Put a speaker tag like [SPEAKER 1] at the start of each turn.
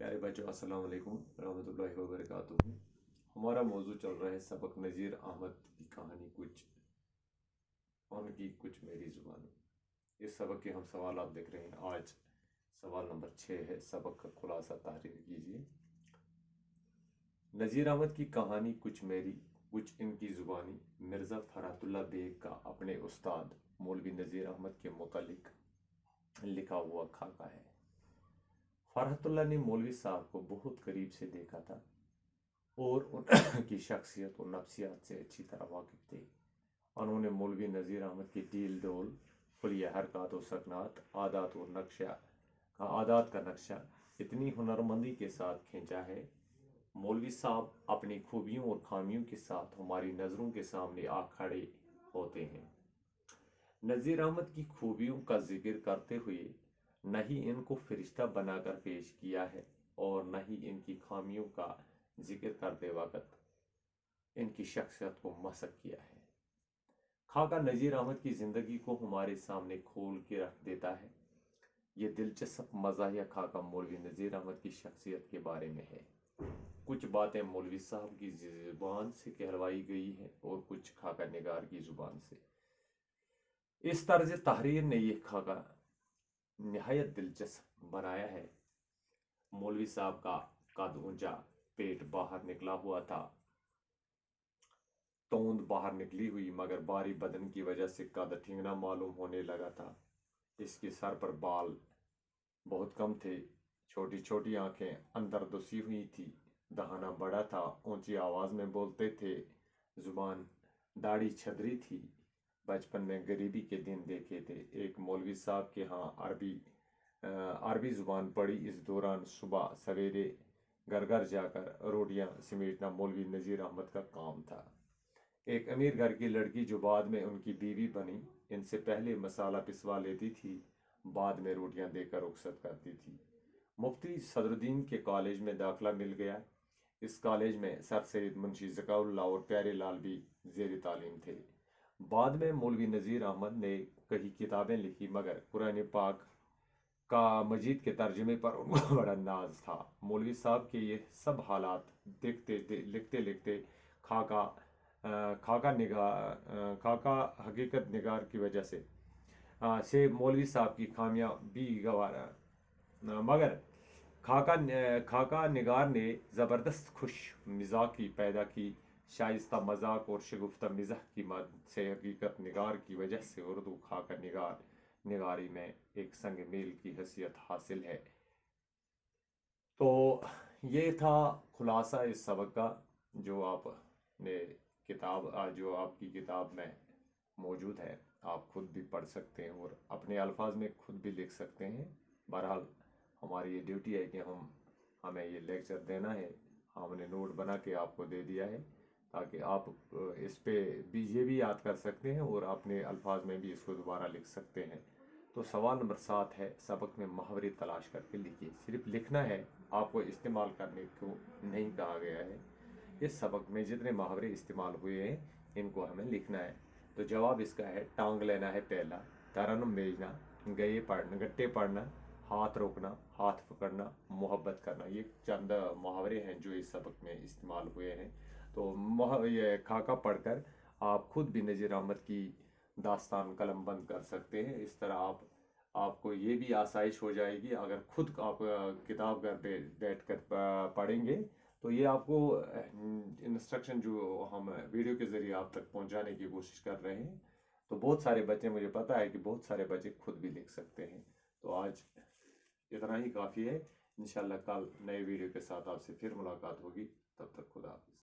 [SPEAKER 1] प्यारे बच्चों, अस्सलाम वालेकुम रहमतुल्लाहि व बरकातुहू। हमारा मौजू चल रहा है सबक नज़ीर अहमद की कहानी कुछ उनकी कुछ मेरी ज़ुबानी। इस सबक के हम सवाल आप देख रहे हैं। आज सवाल नंबर 6 है। सबक का खुलासा तहरीर कीजिए। नज़ीर अहमद की कहानी कुछ मेरी कुछ इनकी ज़ुबानी मिर्ज़ा फ़रहतुल्लाह बेग का अपने उस्ताद मौलवी नज़ीर अहमद के मुतालिक लिखा हुआ खाका है। फ़रहतुल्लाह ने मौलवी साहब को बहुत करीब से देखा था और उनकी शख्सियत और नफ्सियात से अच्छी तरह वाकिफ थे। उन्होंने मौलवी नज़ीर अहमद की डील डोल, खुलिया हरकत और सकनात, आदात का नक्शा इतनी हुनरमंदी के साथ खींचा है। मौलवी साहब अपनी खूबियों और खामियों के साथ हमारी नज़रों के सामने आ खड़े होते हैं। नज़ीर अहमद की खूबियों का जिक्र करते हुए न ही इनको फरिश्ता बनाकर पेश किया है और न ही इनकी खामियों का जिक्र करते वक्त इनकी शख्सियत को मसक किया है। खाका नज़ीर अहमद की ज़िंदगी को हमारे सामने खोल के रख देता है। ये दिलचस्प मज़ाहिया खाका मौलवी नज़ीर अहमद की शख्सियत के बारे में है। कुछ बातें मौलवी साहब की ज़ुबान से कहलवाई गई हैं और कुछ खाका निगार की ज़ुबान से। इस तर्ज तहरीर ने यह खाका निहायत दिलचस्प बनाया है। मौलवी साहब का कद ऊंचा, पेट बाहर निकला हुआ था, तोंद बाहर निकली हुई मगर बारी बदन की वजह से कद ठिंगना मालूम होने लगा था। इसके सर पर बाल बहुत कम थे, छोटी छोटी आंखें अंदर दुसी हुई थी, दहाना बड़ा था, ऊंची आवाज़ में बोलते थे, जुबान दाढ़ी छदरी थी। बचपन में गरीबी के दिन देखे थे। एक मौलवी साहब के यहाँ अरबी ज़ुबान पढ़ी। इस दौरान सुबह सवेरे घर घर जाकर रोटियां समेटना मौलवी नज़ीर अहमद का काम था। एक अमीर घर की लड़की जो बाद में उनकी बीवी बनी, इनसे पहले मसाला पिसवा लेती थी, बाद में रोटियां देकर रुखसत करती थी। मुफ्ती सदरुद्दीन के कॉलेज में दाखिला मिल गया। इस कॉलेज में सर सैयद मुंशी ज़काउल्लाह और प्यारे लाल भी ज़ेर तालीम थे। बाद में मौलवी नज़ीर अहमद ने कई किताबें लिखी मगर कुरान पाक का मजीद के तर्जमे पर उनको बड़ा नाज था। मौलवी साहब के ये सब हालात लिखते लिखते खाका हकीकत निगार की वजह से मौलवी साहब की खामियां भी गवारा, मगर खाका निगार ने ज़बरदस्त खुश मिजाकी पैदा की। शाइस्ता मजाक और शगुफ्ता मिजाह की मदद से हकीकत निगार की वजह से उर्दू खाका निगारी में एक संग मेल की हैसियत हासिल है। तो ये था खुलासा इस सबक का, जो आपने जो आपकी किताब में मौजूद है। आप खुद भी पढ़ सकते हैं और अपने अल्फाज में खुद भी लिख सकते हैं। बहरहाल हमारी ये ड्यूटी है कि हमें ये लेक्चर देना है। हमने नोट बना के आपको दे दिया है ताकि आप इस पे भी ये भी याद कर सकते हैं और अपने अल्फाज में भी इसको दोबारा लिख सकते हैं। तो सवाल नंबर 7 है, सबक में मुहावरे तलाश करके लिखिए। सिर्फ लिखना है, आपको इस्तेमाल करने को नहीं कहा गया है। इस सबक में जितने मुहावरे इस्तेमाल हुए हैं इनको हमें लिखना है। तो जवाब इसका है, टांग लेना है पहला, तरन्नुम भेजना, गट्टे पढ़ना, हाथ रोकना, हाथ पकड़ना, मोहब्बत करना। ये चंद मुहावरे हैं जो इस सबक में इस्तेमाल हुए हैं। तो ये खाका पढ़कर आप खुद भी नज़ीर अहमद की दास्तान कलम बंद कर सकते हैं। इस तरह आपको ये भी आसाइश हो जाएगी। अगर खुद आप किताब घर पे बैठ कर पढ़ेंगे तो ये आपको इंस्ट्रक्शन जो हम वीडियो के ज़रिए आप तक पहुंचाने की कोशिश कर रहे हैं, तो बहुत सारे बच्चे, मुझे पता है कि बहुत सारे बच्चे खुद भी लिख सकते हैं। तो आज इतना ही काफ़ी है। इंशाल्लाह कल नए वीडियो के साथ आपसे फिर मुलाकात होगी। तब तक खुदा हाफिज़।